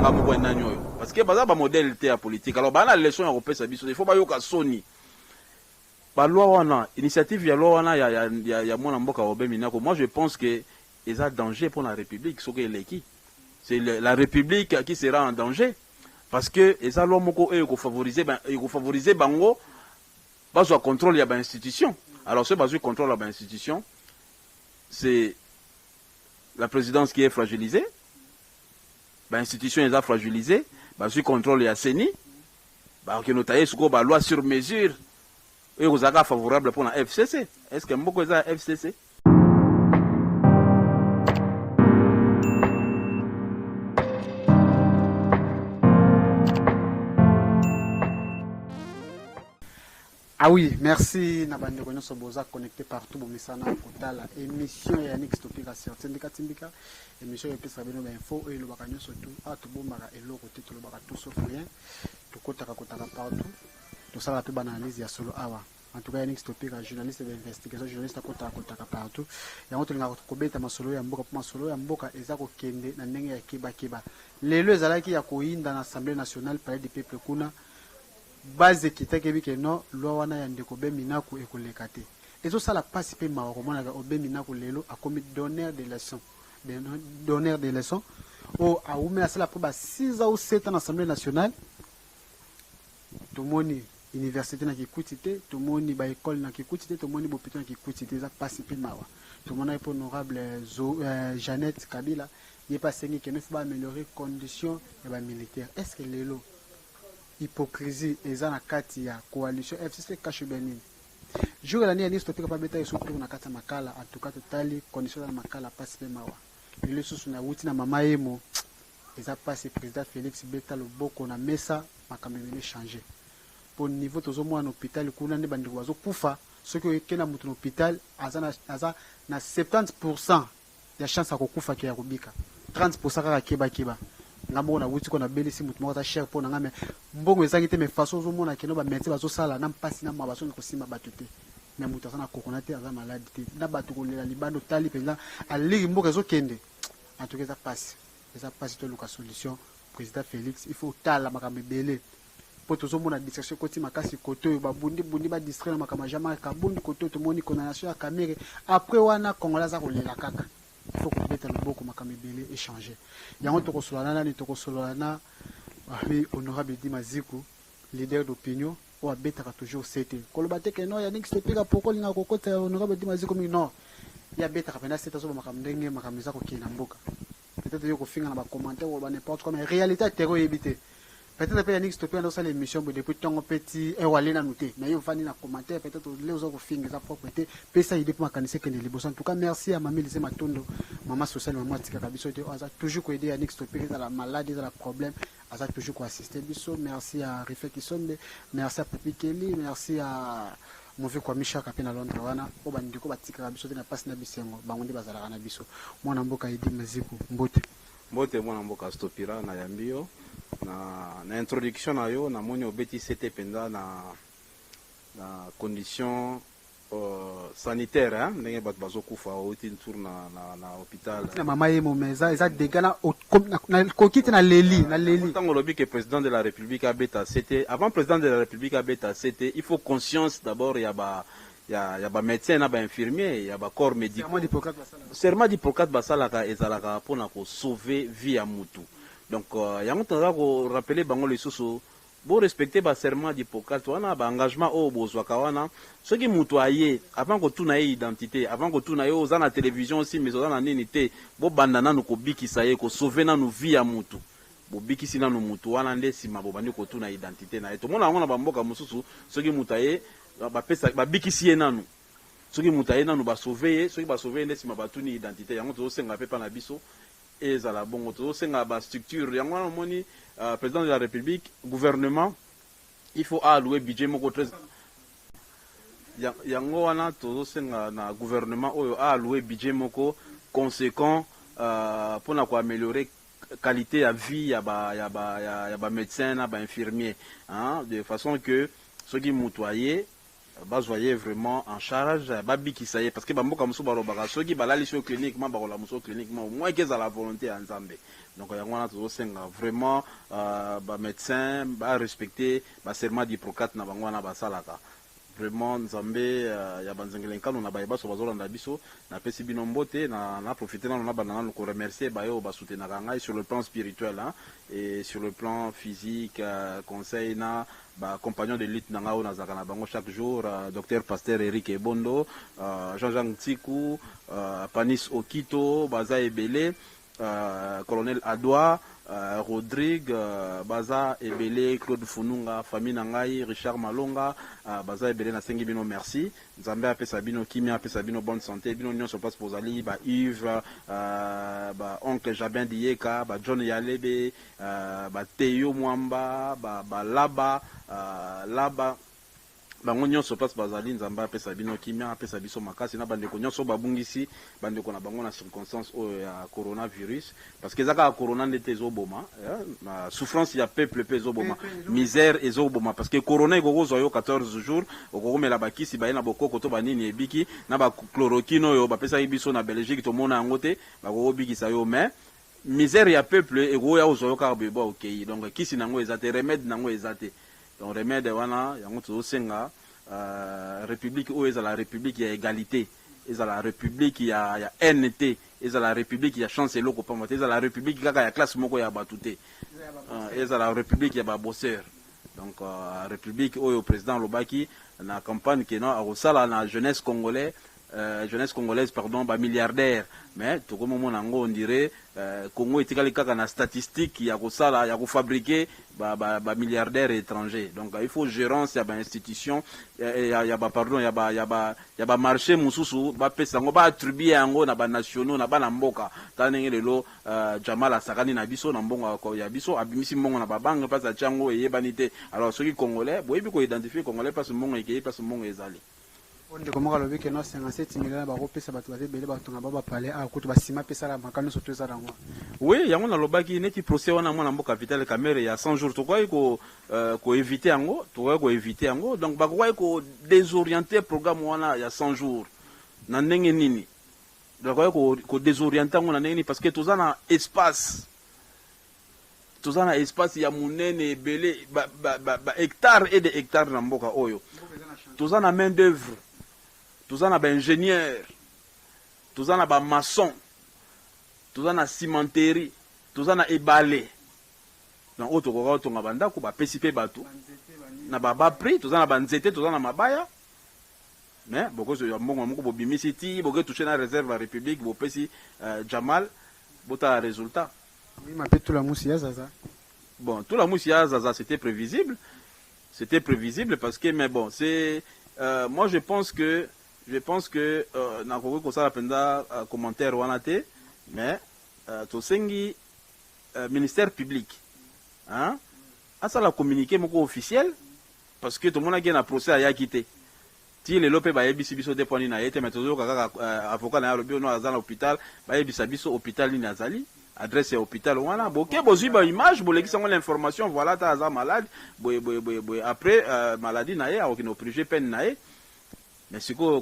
manga moko enanyo parce que baza ba modèle te ya politique. Alors bana leçon ya kopesa biso il faut ba yoka soni ba loi wana initiative ya loi wana ya mwana mboka Robert Minako. Moi je pense que il y a danger pour la République, c'est la République qui sera en danger parce que il y a l'homme qui favoriser bango bas contrôle ya ba institution. Alors ce bas contrôle ya ba institution, c'est la présidence qui est fragilisée, ba institution est fragilisée, bas contrôle ya CENI, ba que notaire ce ba loi sur mesure et vous avez favorable pour la FCC. Est-ce que mboko za FCC? Ah oui, merci Nabande Konyo Soboza connecté partout bon misana kotala émission ya Yannick Topic à certaines Timbika émission ya pesa bino info et le bakanyo surtout à tout bon mara et le côté tout le baka tout sauf rien tout kota partout tout ça la peu analyse ya solo awa en tout cas Yannick Topic journaliste d'investigation journaliste kota partout ya ngoto nga kobeta masolo ya mboka masolo ya mboka eza ko kende na ndenge ya kiba lelo ezalaki ya koinda na Assemblée nationale palais du peuple kuna base kitake bike no loi wana ya ndeko be Minaku ekoleka te ezo sala pasi pe ma komona ka obe Minaku lelo akomi donneur de leçons o aumela sala po ba 6 ou 7 ans à l'Assemblée nationale tomoni université na kikuti te tomoni ba école na kikuti te tomoni bopito na kikuti te za pasi pe mawa tomona po honorable Jeannette Kabila il pas sengi que ne faut pas améliorer conditions ya ba militaire. Est-ce que lelo hypocrisie eza na kati ya coalition FCC kasho benini jour la ni Yannick Topic pa beta surtout na kati makala en tout cas totali condition na makala passe pe mawa ile susu na wuti na mama yemo eza passe président Félix beta loboko na mesa makamemene changer pour niveau tozo mwana hôpital kuna ne bandi wazo kufa ce que kena mutu na hôpital aza na 70% ya chance ya kokufa ke ya kubika 30% kaka keba ngambo na wuti ko na belisi mutu moko ta cher po na ngame mbongo ezangi te me façon zo mona keno ba métier bazo sala na mpasi na mabaso ko sima batute me mutu sana kokonate aza malade te na batu ko lela libando tali penza aliri mboka zo kende en tout cas ça passe to luka solution président Félix il faut tala makambe belé po to zo mona distraction koti makasi koto ba bundi ba distraire makama jama ka bundi koto to moni condamnation ya caméra après wana congolais za ko lela kaka il faut qu'on mette le beaucoup makamibele échanger yango to kosolana ni to kosolana oui honorable Dima Ziku leader d'opinion ou abetaka toujours c'était kolobate ke no Yannick Topic pourquoi linga kokota honorable Dima Ziku mi non ya betaka pena c'était so makamndenge makameza ko kina mboka peut-être yo ko finga na ba commentaire ou ba n'importe quoi mais réalité terreau éviter peut-être que Yannick Topic dans sa émission depuis tant petit et wale na noté mais yo fani na commentaire peut-être les autres finga za propriété pesa idée pour makanise que les boss en tout cas merci à Mami Lise Matondo maman sociale maman tika kabiso te aza toujours ko aider Yannick Topic dans la maladie dans la problème aza toujours ko assister biso merci à Rifé Kisombe merci à Pupi Kelly merci à mon vieux kwa Misha kapena Londres wana o bandiko batika kabiso te na passe na bisengo bangonde bazala na biso mwana mboka idi maziku mbote mwana mboka Stopira na yambio na introduction na yo na moni obeti c'était pendant na condition sanitaire hein ndenge bat bazokufa oti tour na hôpital na mama yemo meza eza dégâts na kokite na leli tango lobi que président de la République abeta c'était avant président de la République abeta c'était il faut conscience d'abord ya ba médecin na ba infirmier ya ba corps médical serment d'Hippocrate basalaka ezalaka pona ko sauver vie ya mutu. Donc, yango tanga ko rappeler bango le soso bo respecter ba serment d'Hippocrate wana ba engagement o bozwaka wana soki mutu aye avant ko tuna ye identité avant ko tuna yo za na télévision aussi mais za na nini te bo bandana no ko bikisa ye ko sauver na no vie ya mutu bo bikisi na no mutu wana nde sima bo bandi ko tuna identité na ye to mona ngona ba mboka mususu soki mutu aye ba pesa ba bikisi ye nanu soki mutu aye nanu ba sauver ye soki ba sauver nde sima ba tuni identité yango to senga pepa na biso et ça la bon auto c'est la structure yango na moni président de la République gouvernement il faut allouer budget moko très yango wana to senga na gouvernement oyo allouer budget moko conséquent pour na ko améliorer qualité à vie ya ba médecin na ba infirmier hein de façon que ceux qui mutoyer bazwaye vraiment en charge babikisa ye parce que bamboka mosusu balobaka soki balalisi yo cliniquement bakola mosusu cliniquement au moins eza la volonté ya nzambe. Donc yango wana tozosenga vraiment bamédecin barespecte baserment d'Hippocrate na bango wana basalaka vraiment nzambe ya banzengele nkano na bayebaso bazolanda biso napesi bino mbote na profiter nano na bana nano ko remercier bayo basoutenaka ngai sur le plan spirituel hein, et sur le plan physique conseil na ba compagnon de lutte nanga o nazaka na bango chaque jour docteur pasteur Eric Ebondo Jean-Jean Ntiku Panis Okito baza ebele colonel Adwa Rodrigue baza ebele Claude Fununga famille nangai Richard Malonga baza ebele na sengi bino merci nzambe apesa bino kimia apesa bino bonne santé bino nyonso place pozali ba Yves ba oncle Jabin Dieka ba John Yalebe ba Teyo Mwamba ba Laba Laba bango nyonso place bazali nzamba apesa bino kimia apesa biso makasi na bandeko nyonso babungisi bandeko na bango na circonstance ya coronavirus parce que ezaka corona ndete ezoboma na souffrance ya peuple pe ezoboma misère ezoboma parce que corona ekozwa yo 14 jours okomela bakisi baye na bokoko to banini ebiki na ba chloroquine oyo bapesa biso na Belgique to mona yango te bakobikisa yo mais misère ya peuple ekoya ozwa yo ka beba okay donc kisi nango ezate remède nango ezate donc remède wana yango tozosenga république ou est la république il y a égalité est la république il y a NT est la république il y a chance et loko pamate est la république il y a classe moko ya batute est la république il y a ba bosseur donc république au président Lobaki na campagne qui na osala na jeunesse congolaise pardon ba milliardaire mais tout comme on dirait Congo etikali kaka na statistique ya kosala ya fabriquer ba milliardaires étrangers donc il faut gérance ya ba institution ya ba pardon ya ba marché mususu ba pesa ngo ba attribuer yango na ba nationaux na ba na mboka tanenge lelo Jamal asakani na biso na mbongo ya biso abimisi mbongo na ba banque pas a chango eyebanite alors ceux qui congolais boyebi ko identifier congolais pas mbongo ekeye pas mbongo ezali on comme on le que non 57 millions ba kopesa bato bazebele bato na baba parler a kutu basima pesa la makano surtout za rango oui yango na lobaki neti procès wana mwana mboka Vital Kamerhe ya 100 jours to quoi ko éviter yango donc ba quoi ko désorienter programme wana ya 100 jours na ndenge nini donc ko désorienter ngo na ndenge nini parce que tozana espace ya munene belé ba hectares et des hectares na mboka oyo tozana main d'œuvre tozana ba ingénieur tozana ba maçon tozana cimenterie tozana ebale donc auto ko tonga banda ko ba pesipe bato na ba prix tozana ba nzete tozana mabaya mais boko so mbongo moko bo bimisi ti boko toucher na réserve la république bo pesi Jamal bota résultat oui ma tout la musia zaza bon tout la musia zaza c'était prévisible parce que mais bon c'est moi je pense que na ko ko ça penda commentaire wana te mais to sengi ministère public hein asa la communiquer moko officiel parce que tout le monde a gagné procès ya quitté ti le lope ba yebisi biso de poni na yete mais toujours kaka avocat na lobi no azana hôpital ba yebisa biso hôpital ni azali adresse hôpital wana boké bozui ba image bolekisa ngo l'information voilà ta za malade boy après maladie na ye a aucune obligé peine na ye mais ce que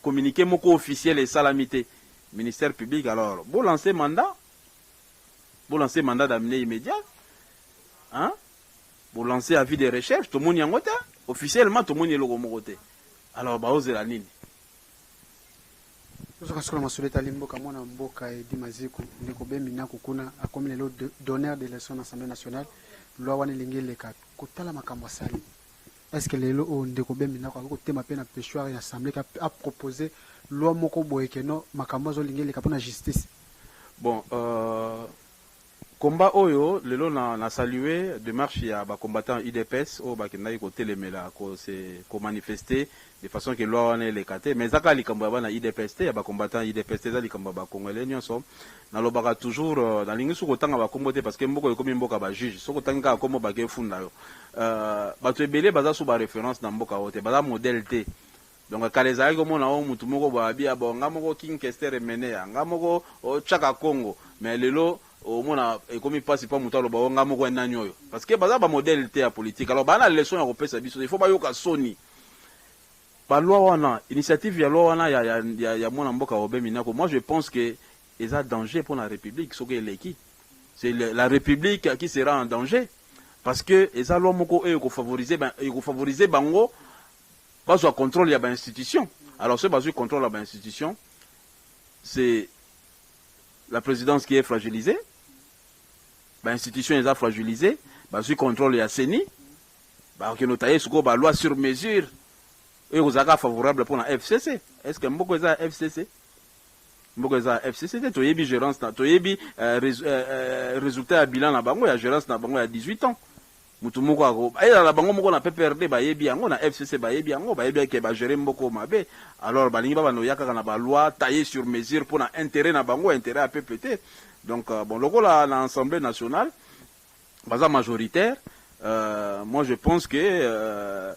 communiquer moko officiel et salamité ministère public alors bon lancer mandat d'amener immédiat hein bon lancer avis de recherche tout le monde yango ta officiellement tout le monde eloko moko te alors ba ozela nini Tozoka sola masoleta limboka mwana mboka edi maziku ndeko bemina kukuna akomi lelo donneur de leçon à l'Assemblée nationale loi wana lingeleka kotala makambo asali est-ce que lelo o ndeko bemina ko tema pe na pêcheur ya assemblée a proposé loi moko boyeke no makambo zo lingeleka pona justice bon combat oyo lelo na saluer démarche ya ba combattant UDPS o ba kendai ko telemela ko se manifester de façon que loi wana elekate mais zaka likambo ya na UDPS ya ba combattant UDPS za likambo ba congolais nyonso na lobaka toujours na lingi su ko tanga ba kombote parce que mboko ekomi mboka ba juge soko tanga komo ba ke funda yo bato ebele baza su ba référence na mboka ote baza modèle te donc kaleza ko mona o mutu moko ba bia bonga moko King Kester Mene nga moko o chaka Congo mais lelo au mona ekomi pasi pa mutu aloba nga moko nani oyo parce que baza ba modèle te ya politique alors bana leçon ya kopesa biso il faut ba yoka soni ba loi wana initiative ya loi wana ya mwana mboka Robert Minako, moi je pense que il y a danger pour la République, c'est la République qui sera en danger parce que les loi moko e ko favoriser bango pas au contrôle ya ba institution. Alors ce basu contrôle la ba institution, c'est la présidence qui est fragilisée, ba institution est fragilisée, basu contrôle ya CENI, ba que notaire suko ba loi sur mesure et aux accords favorables pour la FCC. Est-ce que mboko za FCC? Mboko za FCC to yebi gérance na to yebi résultat à bilan na bango ya gérance na bango ya 18 ans. Mutu moko ako ayela la bango moko na PPRD ba yebi yango na FCC ba yebi yango ba yebi ke ba gérer mboko mabe. Alors balingi ba no yaka na ba loi taillée sur mesure pour na intérêt na bango, intérêt à PPT. Donc bon loko la l'Assemblée nationale baza majoritaire, moi je pense que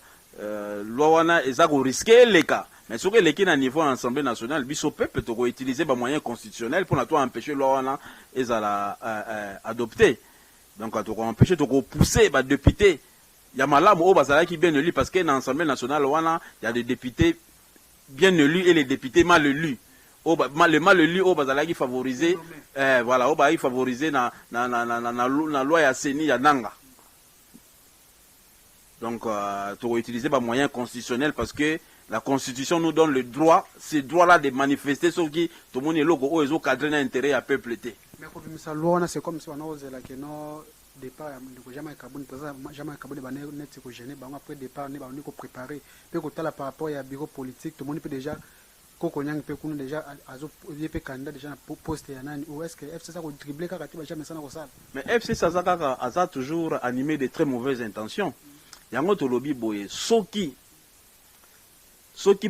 loi wana ezako risquer les cas. Mais ce que les cas à niveau de l'Assemblée nationale, biso peuple to utiliser ba moyens constitutionnels pour toi empêcher loi wana ezala adopter. Donc to empêcher to pousser ba député. Il y a malamu o bazala qui bien élu parce que dans l'Assemblée nationale wana, il y a des députés bien élus et les députés mal élus. Le mal élu au bazala qui favoriser voilà, au ba favoriser na loi ya CENI ya nanga. Donc, tu vas utiliser des moyens constitutionnels parce que la Constitution nous donne le droit, ce droit-là de manifester ce qui tout le monde est là, où ils ont cadré l'intérêt à peuple. Mais pour la loi, c'est comme si on a osé la question départ, jamais carbone, jamais carbone, net que gêné, après départ, on est préparé. Puis quand là par rapport à bureau politique, tout le monde peut déjà Kokonyang peut déjà peut candidat déjà poste ya nani ou est-ce que FC ça ko dribbler kaka tu jamais ça na ko ça. Mais FC ça a toujours animé de très mauvaises intentions. Yango to lobby boye soki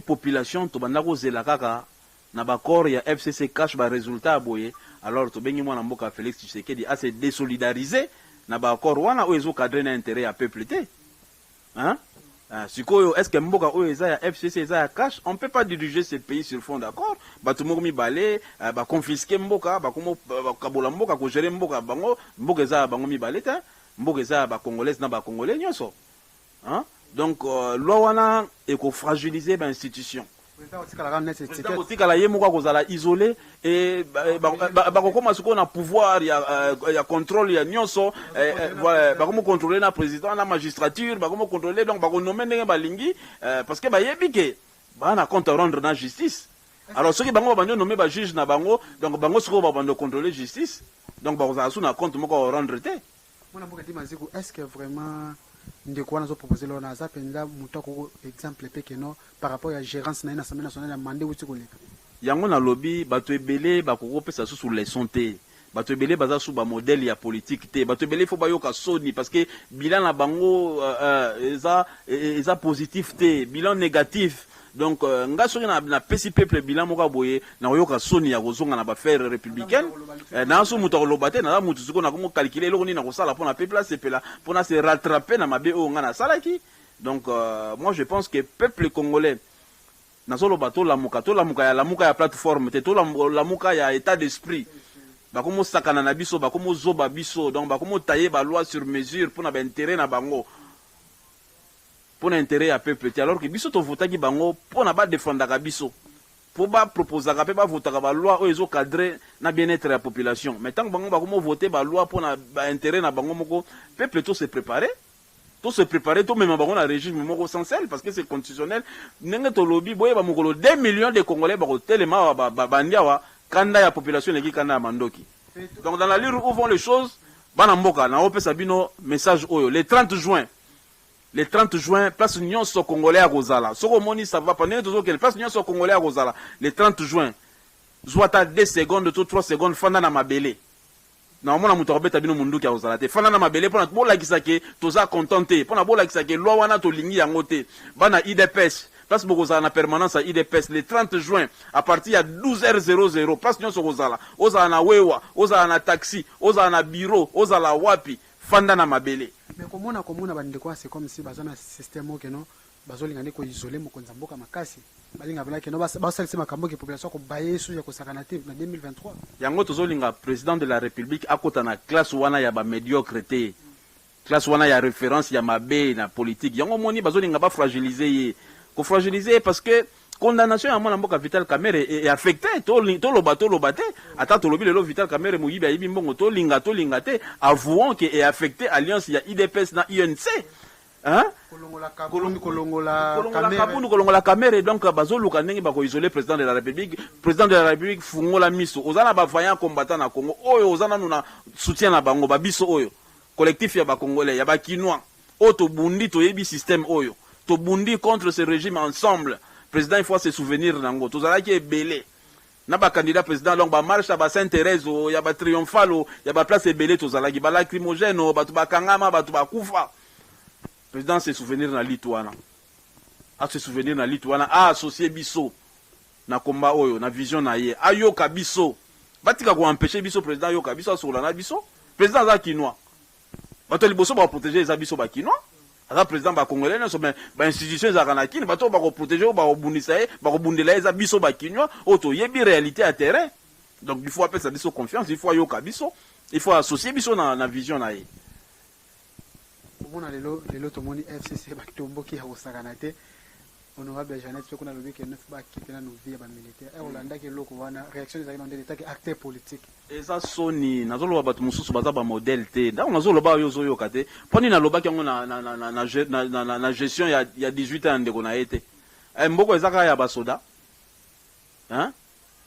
population to banda ko zela kaka na ba corps ya FCC cache ba résultat boye, alors to bengi mwana mboka Félix Tshisekedi a se désolidariser na ba corps wana o ezo cadrer na intérêt ya peuple té. Hein? Sikoyo est-ce que mboka o eza ya FCC eza ya cache, on peut pas diriger ce pays sur fond d'accord. Ba tout mokomi balé ba confisquer mboka ba komo kabola mboka ko gérer mboka bango mboka eza bango mi balé ta mboka eza ba congolais na ba congolais nyonso. Hein? Donc, loi wana est fragiliser l'institution. Isolé et on a pouvoir, il y a contrôle, il y a nyonso, comment contrôler la président, la magistrature, comment contrôler donc on nommer balingi parce que yebi ke on a compte rendre dans justice. Alors ceux qui bango ba nommer ba juge na bango donc bango siko ba bando contrôler justice. Donc ba na compte moko rendre té. Est-ce que vraiment ndeko wana zo proposer là na za penza muto ko exemple pe keno par rapport à gérance na l'Assemblée nationale ya mandé wuti koleka yango na lobby bato ebele bakoko pesa sous les santé bato ebele baza sous ba modèle ya politique té bato ebele faut bayoka soni parce que bilan na bango eza positif té bilan négatif. Donc nga soki na pesi peuple bilan moka boye na yoka soni ya kozonga na ba faire républicaine na so muto lobate na mutu siko na ko calculer eloko ni na ko sala pour na peuple sepela pour na se rattraper na mabe o nga na salaki. Donc moi je pense que peuple congolais na solo bato la muka ya plateforme te to la muka ya état d'esprit ba komo sakana na biso ba komo zoba biso donc ba komo tailler ba loi sur mesure pour na ba intérêt na bango pour l'intérêt à peuple. Alors que biso to vota ki bango pour na ba défendre ka biso pour ba proposer ka pe ba vota ka ba loi o ezo cadrer na bien-être de la population. Mais tant que bango ba komo voter ba loi pour na ba intérêt na bango moko peuple to se préparer to même bango na régime moko essentiel parce que c'est constitutionnel. Nenge to lobby boye ba mokolo 2 millions de Congolais ba ko telema ba ndiawa kanda ya population leki kanda ya mandoki. Donc dans la lire où vont les choses bana mboka na opesa bino message oyo le 30 juin, place nyonso congolais à Rosala. Soko moni ça va pendant tout que place nyonso congolais à Rosala. Le 30 juin. Zwata 2 secondes to 3 secondes fanda na mabele. Na mona muto robeta bino mundu ka Rosala te. Fanda na mabele pona bola kisake toza contenté. Pona bola kisake loi wana to lingi yango te. Bana IDPS. Place Bogozala na permanence à IDPS le 30 juin à partir à 12h00 place nyonso Rosala. Oza na wewa, oza na taxi, oza na bureau, oza la wapi. Fanda na mabele. Mais comment on a bandé quoi c'est comme si bazana système que non bazolinga ndeko isoler mokonza mboka makasi balinga bala que non basalisa makambo ke population ko baye sous ya ko sakanative na 2023 yango tozolinga président de la république akota na classe wana ya ba médiocrité classe wana ya référence ya mabe na politique yango moni bazolinga ba fragiliser ye fragiliser parce que condamnation à mon amboka Vital Kamerhe est affecté to lo bateau ata to lobi le Vital Kamerhe muyibi ayibi mbongo to linga te avouant que est affecté alliance il y a IDPS na UNC hein kolongola Kamerhe donc bazoluka ndenge bako isoler président de la République fungola miso ozana ba vaillant combattant na Congo oyo ozana nuna soutien na bango babiso oyo collectif ya ba congolais ya ba kinois o to bundi to yebi système oyo to bundi contre ce régime ensemble. Président, il faut se souvenir nango. Tout ça qui est belé. Na ba candidat président donc ba marche ba Sainte-Thérèse, il y a ba triomphal, il y a ba place belé tout ça là qui ba lacrymogène, ba tu ba kangama, ba tu ba kufa. Président se souvenir na Lituana. A se souvenir na Lituana, a associé biso na combat oyo, na vision na ye. Ayoka biso. Batika ko empêcher biso président yoka biso sur la na biso. Président za kinois. Ba to liboso ba protéger les abiso ba kinois. Le président ba congolais non mais ba institution za kanakini bato ba ko protéger ba ko bundisa ba ko bundela eza biso ba kinwa auto yebi réalité à terrain donc il faut appeler ça biso confiance il faut yoka biso il faut associer biso na vision na ye omona lelo to moni FCC ba tomboki ya osakana te honorable Jeannette Soko na lobi ke neuf ba kitena no vie ba militaire e Olanda ke loko wana réaction des agents de l'état que acteur politique et ça soni nazolo ba mususu baza ba modèle te donc nazolo ba yo zo yoka te poni na loba ke ngo na gestion ya 18 ans ndeko na été mboko ezaka ya ba soda hein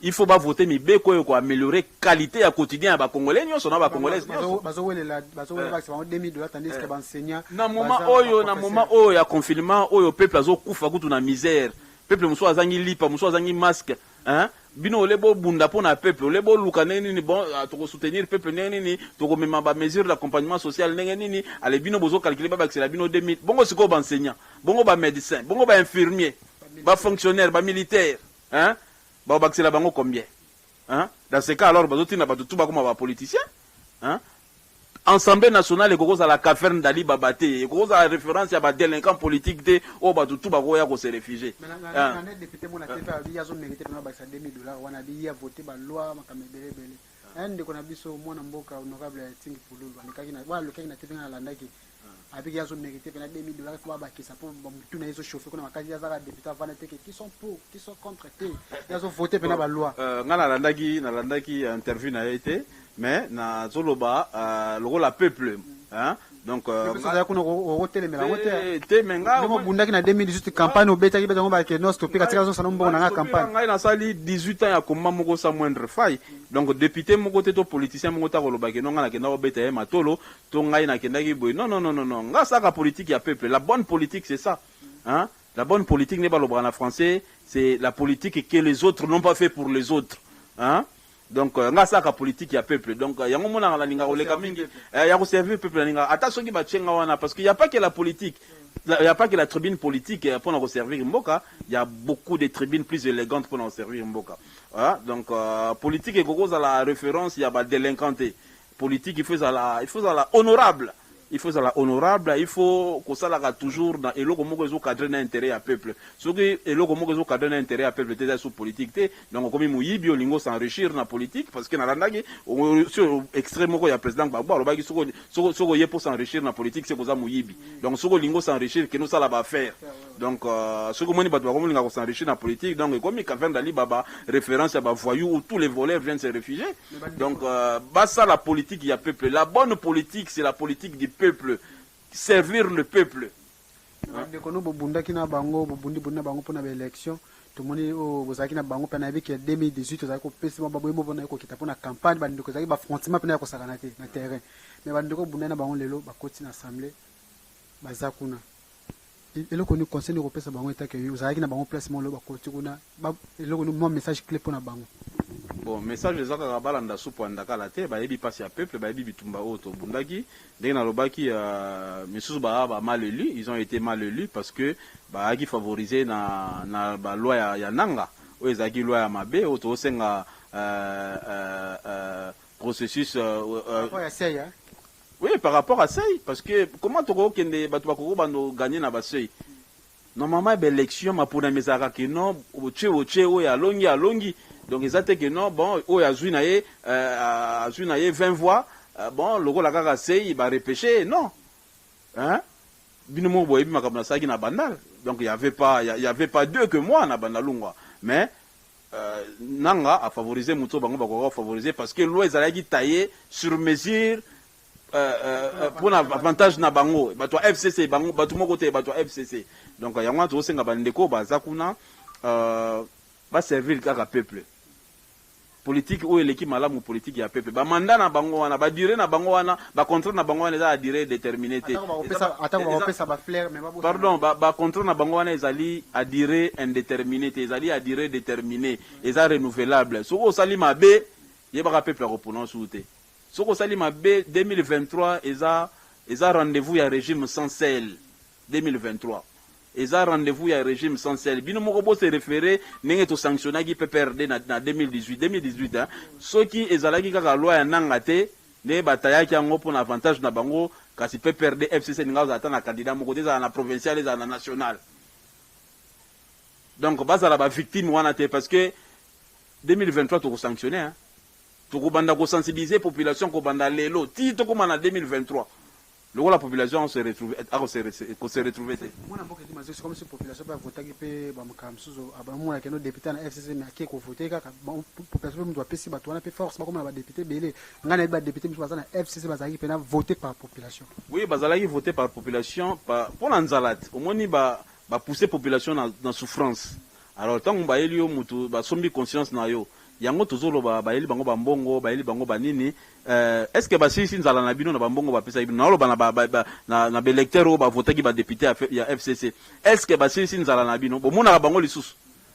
il faut pas voter mi beko yo ko améliorer qualité ya quotidien ya ba congolais nyonso na ba congolais bazo welela ba $2000 tandis que ba enseignant na moment oyo ya confinement oyo peuple azo kufa kutu na misère peuple muso azangi lipa muso azangi masque hein bino lebo bunda pona peuple lebo luka nini bon to soutenir peuple nini to ko mema ba mesure d'accompagnement social nini ale bino bozo calculer ba baxela bino 2000 bongo siko ba enseignant bongo ba médecin bongo ba infirmier ba fonctionnaire ba militaire hein ba baxela bango combien hein dans ce cas alors bazotina ba tout ba comme ba politicien hein Assemblée nationale ekokoza la caverne d'Ali Babate ekokoza la référence ya ba délinquant politique de o ba tout ba ko ya ko se réfugier hein député mona tefa ya zo mériter na ba $2000 wana bi ya voter ba loi makamebele bele ende kona biso mona mboka honorable Ting Pululu anikaki na ba lokaki na tefa na landaki avec ya zo mériter na $2000 ko ba kisa pour mutu na yeso chauffer kuna makazi ya za député vana teke qui sont pour qui sont contre te ya zo voter pena ba loi ngana landaki interview na été mais na zoloba le la peuple hein donc ça kuna hotel mais la hotel te menga mo bundaki na 2018 campagne obetaki betango ba ke no stopper katika zo sanombo na campagne ngai na sali 18 ans ya komma moko sa moindre faille donc député moko te to politicien moko ta koloba ke no ngana ke na obeta e matolo to ngai na kendaki boy non nga saka politique ya peuple la bonne politique c'est ça hein la bonne politique n'est pas le bras en français c'est la politique que les autres n'ont pas fait pour les autres hein donc nga saka politique ya peuple donc yango mona la ninga oleka mingi ya ko servir peuple ninga ata soki ba tchenga wana parce qu'il y a pas que la politique il y a pas que la tribune politique pour nous servir mboka il y a beaucoup de tribunes plus élégantes pour nous servir mboka voilà donc politique et gogo za la référence il y a ba délinquanté politique il faut za la honorable il faut ça la honorable il faut que ça la toujours dans et loko moko zo cadre na intérêt à peuple soki et loko moko zo cadre na intérêt à peuple te sous politique te donc comme muyibi olingo s'enrichir na politique parce que na landaki sur extrême moko ya président Gbagbo alobaki soko ye pour s'enrichir na politique c'est koza muyibi donc soko lingo s'enrichir que nous ça la ba faire donc soko moni bato ba komolinga ko s'enrichir na politique donc comme Caverne d'Ali Baba référence à ba voyou où tous les voleurs viennent se réfugier donc bah ça la politique ya peuple la bonne politique c'est la politique du peuple, servir le peuple. Ndeko no bobundaki na bango bobundi bunda bango pona ba élection to moni o bozaki na bango pena avec 2018 ozaki ko pesa ba boyemo bona ko kita pona campagne ba ndeko zaki ba frontima pena ko sakana te na terrain mais ba ndeko bunda na bango lelo ba koti na assemblée bazakuna eloko ni conseil ni ko pesa bango etake yo ozaki na bango placement lo ba koti kuna eloko ni mo message clé pona bango. Bon, message les autres balanda soupo andaka la te ba yebi passe ya peuple ba yebi bitumba oto bundaki ndenge na lobaki misusu ba mal élus ils ont été mal élus parce que ba aki favoriser na ba loi ya nanga o ezaki loi ya mabe oto senga processus oui par rapport à ça parce que comment to ko kende batu ba ko bando gagner na ba seuil normalement ba élection ma pour na mesaka que non oche o ya longi donc ils que non bon o ya zui na ye 20 voix bon logo la kaka sei ba repêcher non hein bino mo boyebi makamna saki na bandal Donc il y avait pas deux que moi na Bandalungwa. Mais Nanga a favorisé Muto Bango Bako favorisé parce que l'eau est taillé sur mesure pour l'avantage na Bango. Bato FCC Bango, bato mon côté bato FCC. Donc il y a un truc senga bandeko bazakuna va servir le peuple. Politique ou l'équipe malamu politique ya peuple. Ba mandat na Bango wana, ba durée na Bango wana, ba contrat na Bango wana eza a durée déterminée. Pardon, ba contrat na Bango wana ezali a durée indéterminée, ezali a durée déterminée, eza renouvelable. Soko sali mabe, yeba peuple reprononce outé. Soko sali mabe 2023 eza rendez-vous ya régime sans sel 2023. Eza rendez-vous ya régime sans sel. Bino moko bo se référer nenge to sanctionnaki PPRD na 2018 hein. Soki ezalaki kaka loi ya nanga te ne batayaki yango pour avantage na bango kasi PPRD FCC ninga za na candidat moko te za na provincial za na national. Donc bazala ba victime wana te parce que 2023 to ko sanctionner hein. To ko banda ko sensibiliser population ko banda lelo ti to ko na 2023. Le la population se retrouve se retrouver. Moi na boka dimanche c'est comme si population ba voter pe ba makamsuzo abamuna ke no député na FCC mais ke ko voter kaka population doit pesi ba toana pe force ba comme ba député belé ngana ba député mso bazana FCC bazaki pe na voter par population. Oui, bazalaki voter par population pour l'anzalat. Au moins ba pousser population dans souffrance. Alors tant on ba elio mutu ba sombi conscience na yo. Yango tozolo ba eli bango bambongo ba eli bango banini est-ce que ba sisi nzala na bino na bambongo ba pesa bino na lo na belecteur o ba voter ki ba député ya FCC est-ce que ba sisi nzala na bino bo mona bango lisusu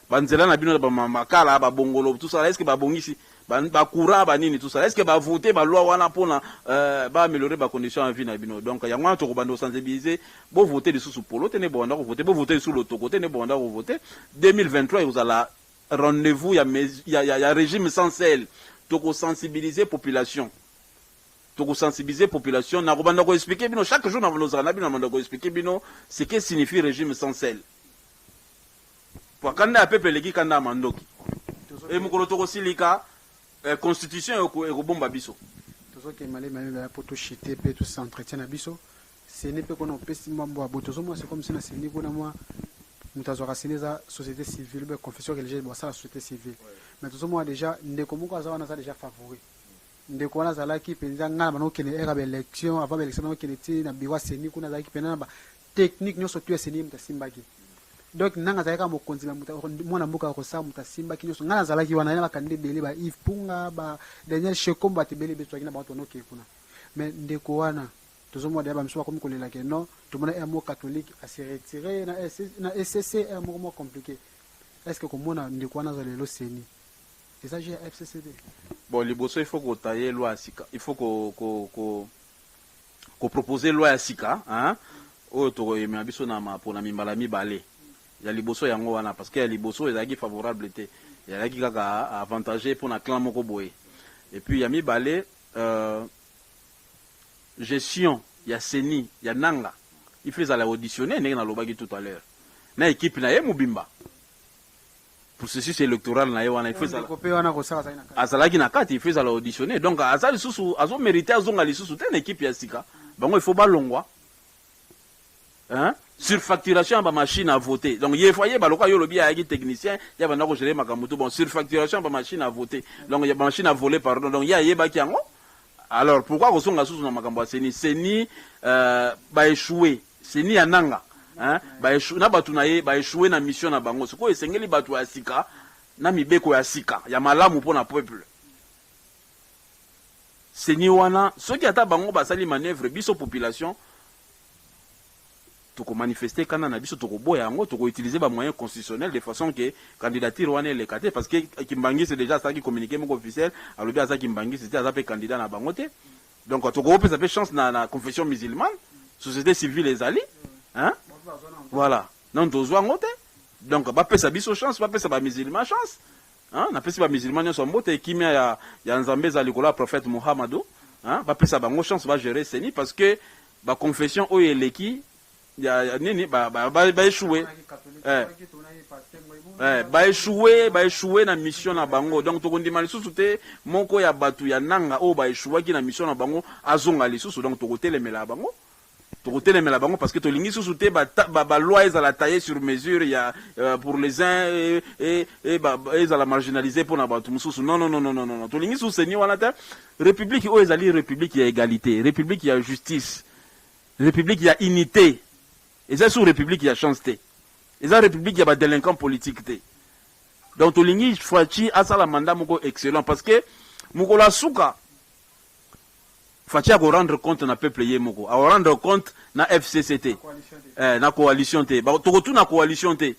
ba nzela na bino ba makala ba bongolo tout ça est-ce que ba bongisi ba courant ba nini tout ça est-ce que ba voter ba loi wana pona ba améliorer ba conditions de vie na bino donc yango to ko bando sensibiliser bo voter lisusu polo tene bo ndako voter bo voter sous l'auto tene bo ndako voter 2023 vous allez rendez-vous il y a régime sans sel to sensibiliser population na ko ko expliquer bino chaque jour na voloza na bino na ko expliquer bino ce que signifie régime sans sel pour kanda peuple leki kanda mandoki et mukolo to ko silika constitution e ko bomba biso tozo ke malé ba poto chiter pe tout s'entretien na biso ce n'est pas qu'on pesi mambo a botozo moi c'est comme si na sini ko na moi mutazwa kasineza société civile be confession religieuse bo ça la société civile mais tout moi déjà ndeko moko azawana ça déjà favori ndeko wana zalaki penza ngana bano kene era ba élection avant élection no kene ti na biwa seni kuna zalaki penana ba technique nyoso tu seni mutasimbaki donc nanga zalaka mo konzima mwana mboka ko sa mutasimbaki nyoso ngana zalaki wana na bakandi bele ba Yves Punga ba Daniel Shekomba te bele beto kina ba to no ke kuna mais ndeko wana tozomo de ba mso comme kolela ke non tout le monde est un mot catholique à se retirer na SCC est un mot compliqué est-ce que comme on a ndeko wana zalelo seni et ça j'ai FCCD bon liboso il faut ko tailler loi asika il faut ko proposer loi asika hein o to yema biso na ma pona mimbala mibale ya liboso yango wana parce que ya liboso ezaki favorable te ya laki kaka avantagé pour na clan moko boye et puis ya mibale gestion ya seni ya nanga il fait à la auditionner na lobaki tout à l'heure na équipe na ye mubimba processus électoral na ye wana il fait ça azalaki na kati il fait à la auditionner donc azali susu azo mériter azonga lisusu te na équipe ya sika bango il faut balongwa hein surfacturation ba machine à voter donc il foyer baloka yo lobi ya technicien ya bana ko gérer makamuto bon surfacturation ba machine à voter donc il y a machine à voler pardon donc ya yeba ki yango. Alors pourquoi ko songa susu na makambo seni ba échouer seni ananga hein ba échouer na batu na ye ba échouer na mission na bango siko esengeli batu ya sika na mibeko ya sika ya malamu pona peuple seni wana soki ata bango basali manœuvre biso population toko manifester kana na biso toko boya yango toko utiliser ba moyens constitutionnels de façon que candidature wana est écartée parce que Kimbangi c'est déjà ça qui communiqué mon officiel alors bien ça Kimbangi c'était ça fait candidat na bangote donc toko peut ça fait chance na confession musulmane société civile les alliés hein voilà non tozwa ngote donc ba pesa biso chance ba pesa ba musulman chance hein na pesa ba musulman nyo mbote kimia ya nzambe za likola prophète Muhammadu hein ba pesa bango chance ba gérer seni parce que ba confession o eleki ya nini ba échouer ba échouer na mission na bango donc to kondima lisusu te moko ya batu ya nanga o ba échouer ki na mission na bango azonga lisusu donc to kotelemela bango tokotelemela bango parce que tolingi susu te ba loi ezala taillée sur mesure ya pour les uns et ezala marginalisé pour na bato mususu. Non, tolingi susu seni wana te. République o ezali république ya égalité, république ya justice, république ya unité. Eza sous république ya chance te. Eza république ya ba délinquant politique te. Donc tolingi Fachi asala mandat moko excellent parce que moko la suka Fachi a rendre compte na peuple yemoko, a rendre compte na FCCT, na coalition te. Ba tokotu na coalition te.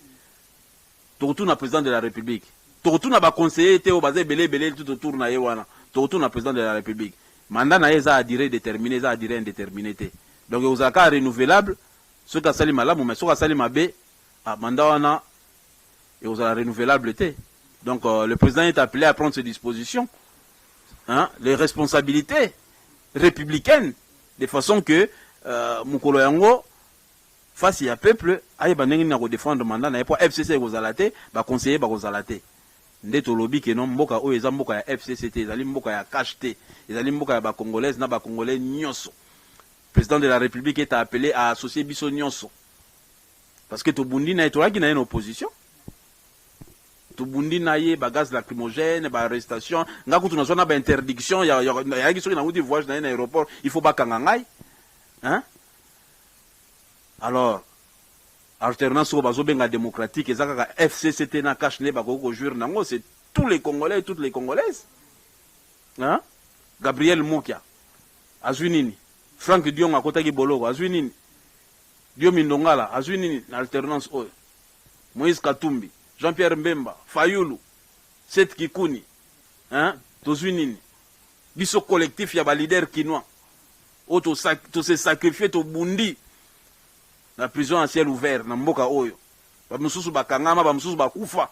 Tokotu na président de la République. Tokotu na ba conseiller te o bazé belé tout autour na yewana. Tokotu na président de la République. Mandat na eza à durée déterminée, eza à durée indéterminée te. Donc ozaka renouvelable, ce ka sali malamu mais ce ka sali mabe, mandat wana et ozala renouvelable te. Donc le président est appelé à prendre ses dispositions, hein, les responsabilités républicaine, de façon que mukolo yango face ya peuple aye banengi na ko défendre mandat na pour FCC kozalate ba conseiller ba kozalate ndeto lobi ke non mboka o eza mboka ya FCCT ezali mboka ya KHT ezali mboka ya ba congolaise na ba congolais nyonso. Président de la République est appelé à associer biso nyonso parce que to bundi na etolaki na une opposition tubundi na ye ba gaz lacrymogène ba arrestation ngaku tunazona ba interdiction ya kisoki na ngudi voyage na aéroport il faut ba kangangai hein. Alors alternance au bazo benga démocratique ezaka FCCT na cache ne ba ko jouer nango c'est tous les Congolais et toutes les Congolaises hein. Gabriel Mukia azwinini Frank Dion akotaki boloko azwinini Dio Mindongala azwinini na alternance oyo Moïse Katumbi Jean-Pierre Mbemba, Fayulu, Seth Kikuni, hein, Tozunini, biso collectif ya ba leader kinois, to se sacrifier to bundi, la prison à ciel ouvert, na mboka oyo, ba mususu ba kangama, ba mususu ba kufa.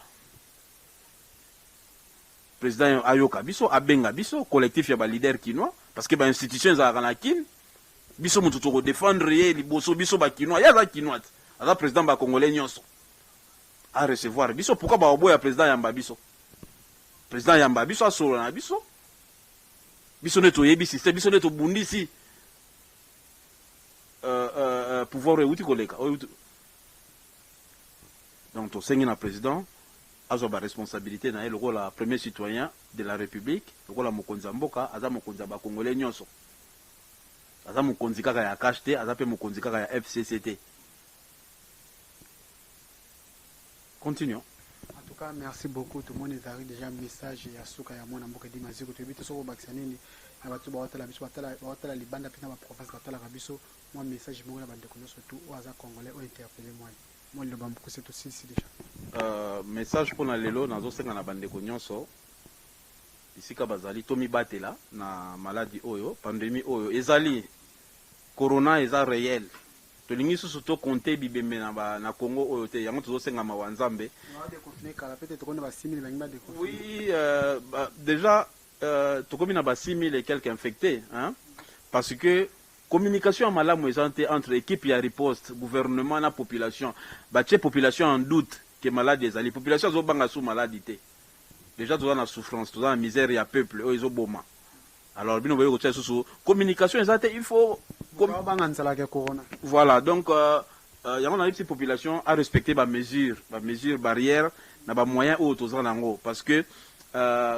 Président Ayoka, biso, abenga biso, collectif ya ba leader kinois, parce que ba institution za kanakin, biso mutu to défendre ye, liboso biso ba kinois, ya za kinois, ala président ba congolais nyonso. À recevoir biso pourquoi ba oboya président yamba biso a solo na biso ne to yebi système biso ne to bundisi pouvoir euti koleka donc to sengi na président azo ba responsabilité na le rôle premier citoyen de la République le rôle mokonzi mboka aza mokonzi ba congolais nyonso aza mokonzi kaka ya KHT aza pe mokonzi kaka ya FCCT. Continuons. En tout cas, merci beaucoup. Tout le monde est arrivé déjà un message à Souka et à mon amour qui dit Maziko. Tu es sur le Baxanini. À Batu Baotala Biso, Baotala Libanda, Pina, ma province, Batala Rabiso. Moi, message, je me dis surtout aux Congolais ont interpellé moi. Moi, le Bamkou, c'est aussi déjà. Message pour la Lelo, dans un na bande Konyoso. Ici, Kabazali, Tomi Batela, na maladie Oyo, pandémie Oyo. Ezali, Corona, eza réel. Tolingi susu to compter bibembe na Congo oyo te yango tozo senga mawanzambe. Oui, déjà tokomi na ba 6000 et quelques infectés hein parce que communication malamu ezante entre équipe ya riposte gouvernement na population ba tche population en doute que malade ezali population zo banga sous maladie. Déjà toza na souffrance toza na misère ya peuple oyo zo boma. Alors bino boyo ko tche susu communication ezante il faut voilà, donc il y a une petite population à respecter les mesures barrières, les moyens autour parce que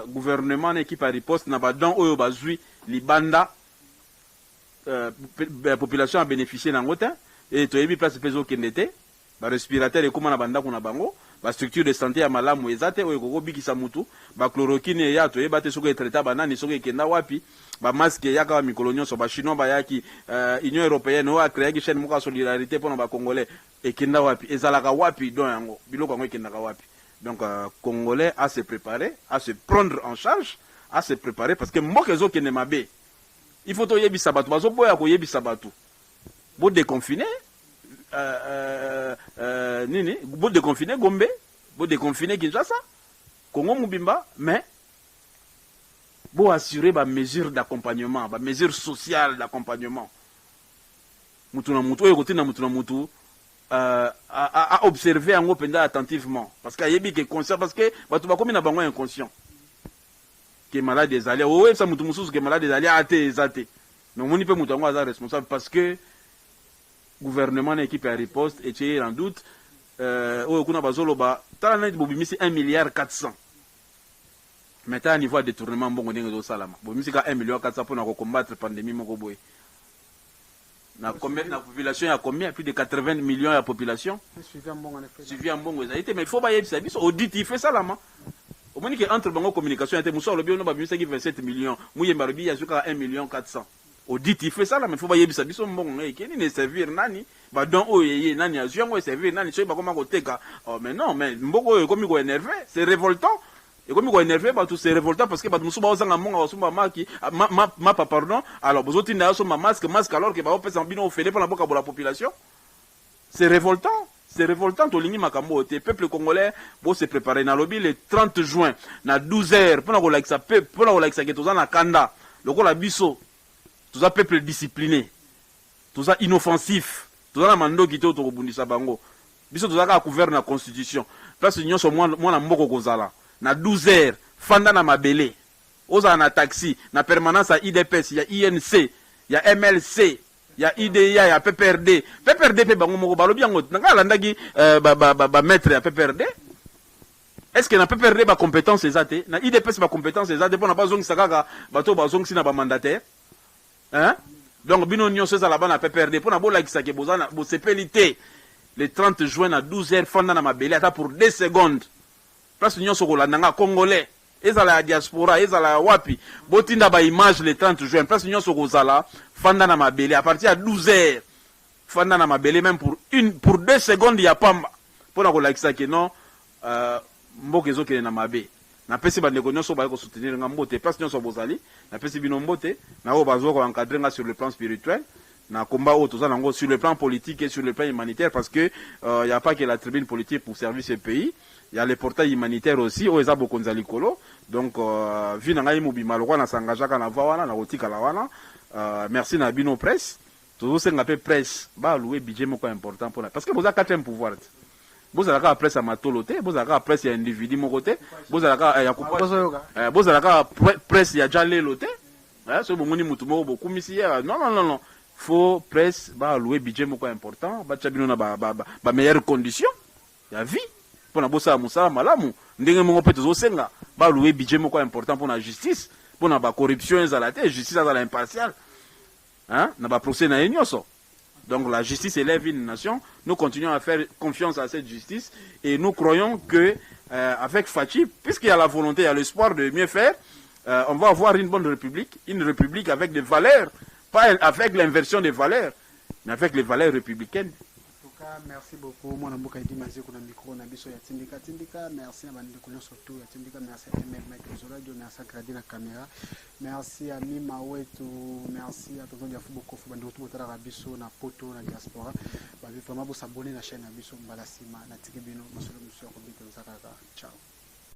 gouvernement équipe à riposte n'a pas dans au bazui libanda population a bénéficié d'un côté et tu as mis place peso qui n'était ba respirateur et comment la banda qu'on a bango ba structure de santé à malamu ezate o ko bikisa mutu ba chloroquine ya to ebate soko traiter banani soko kenda wapi ba masque ya ka mikolo nyonso ba chinois ba yaki Union européenne o a créé ki chaîne moka solidarité pour ba congolais et kenda wapi ezalaka wapi don yango biloko ngo kenda ka wapi. Donc congolais à se préparer, à se prendre en charge, à se préparer parce que mboka ezo kende mabe il faut to yebisa batu bazo boya ko yebisa batu bo déconfiner nini bo déconfiner Gombe bo déconfiner Kinshasa Congo Mubimba mais bo assurer ba mesure d'accompagnement ba mesure sociale d'accompagnement mutu na mutu ekote na mutu na mutu à observer en penda attentivement parce que yebi que conscient parce que batu ba komi na bango inconscient que malade des alliés ouais ça mutu mususu que malade des alliés até mais on n'y peut mutu ngo aza responsable parce que gouvernement na équipe à riposte et tu en doute oyo kuna bazoloba tala neti bobimisi 1 milliard 400 maintenant à niveau de détournement mbongo ndenge ezosalama bobimisi ka 1 milliard 400 mpona kocombattre pandémie moko boye na population ya combien plus de 80 millions de population suivi en mbongo ezali te mais il faut bayebisa biso audit il fait salama omoni ke entre bango communication ete muso alobi ono babimisaki 27 millions muyemba alobi yazwika 1 million 400 audit il fait salama il faut bayebisa biso mbongo ngai ekeni ne servir nani badon oyo yeye nani azwi yango servir nani soki bakoma koteka mais non mais mbongo oyo ekomi koénerve c'est révoltant ekomi koénerve bato c'est révoltant parce que bato mosusu baozanga mbongo basomba mapa pardon alors bozotinda yo somba masque alors que baopesa bino ofele mpona bokabola population c'est révoltant. C'est révoltant, tolingi makambo te peuple congolais pour se préparer na lobby le 30 juin na 12h pour la relaxa que toza na kanda lokola biso toza peuple discipliné toza inoffensif toza na mandoki to tokobundisa bango biso toza ka couvert na constitution place nyonso mwana mboko kozala na 12h fanda na mabele oza na taxi na permanence à IDPS ya INC ya MLC ya IDEA ya PPRD pe bango moko balobi yango nanga landaki ba maître ya PPRD est-ce que na PPRD ba compétence ezate na IDPS ba compétence ezate pona bazongisa kaka bato bazongisi na ba mandataire hein donc bino nyonso za la bana PPRD pona bolakisa ke bozana bo sepelité le 30 juin à 12h fanda na mabele ata pour 2 secondes place nyonso kolandanga congolais ezala ya diaspora ezala ya wapi botinda ba image le 30 juin place nyonso kozala fanda na mabele à partir de 12h fanda na mabele même pour 2 secondes ya pamba pona kolakisa ke non mboka ezokele na mabe na pesi bandeko nyonso baye ko soutenir nga mbote place nyonso bozali na pesi bino mbote na o bazo ko encadrer nga sur le plan spirituel na combat au toza nango sur le plan politique et sur le plan humanitaire parce que y a pas que la tribune politique pour servir ce pays. Il y a les portails humanitaires aussi, au Ezabo Konzali Kolo. Donc, vu que nous avons s'engagé à la voie, merci à Bino Presse. Tout ce qu'on appelle presse, louer budget important pour la. Parce que vous avez 4e pouvoir. Vous avez la presse à Matolote, vous avez la presse à individu mon côté, vous avez la presse à Jalé Lote. C'est bon, nous beaucoup hier. Non. Faut presse, louer budget important, Bachabino na meilleures conditions. Il y a vie. Pour la bossa musala malamu ndenge mongo pe tozosenga ba louer budget moko important pour la justice pour la corruption ezalate justice ezala impartial hein na ba procès na enyoso donc la justice élève une nation nous continuons à faire confiance à cette justice et nous croyons que avec Fachi puisqu'il y a la volonté il y a l'espoir de mieux faire on va avoir une bonne république une république avec des valeurs pas avec l'inversion des valeurs mais avec les valeurs républicaines. Merci beaucoup. Moi, je suis venu à micro na biso ya tindika. Merci à Bande Kono surtout ya tindika. Merci à Mike Zola, merci à Gradi la caméra. Merci à Mima Wetu. Merci à tout le monde qui a beaucoup de retour à biso na poto na diaspora. Vraiment, vous s'abonner à la chaîne à biso. Balasima na tikibino. Monsieur Robito Zakaka. Ciao.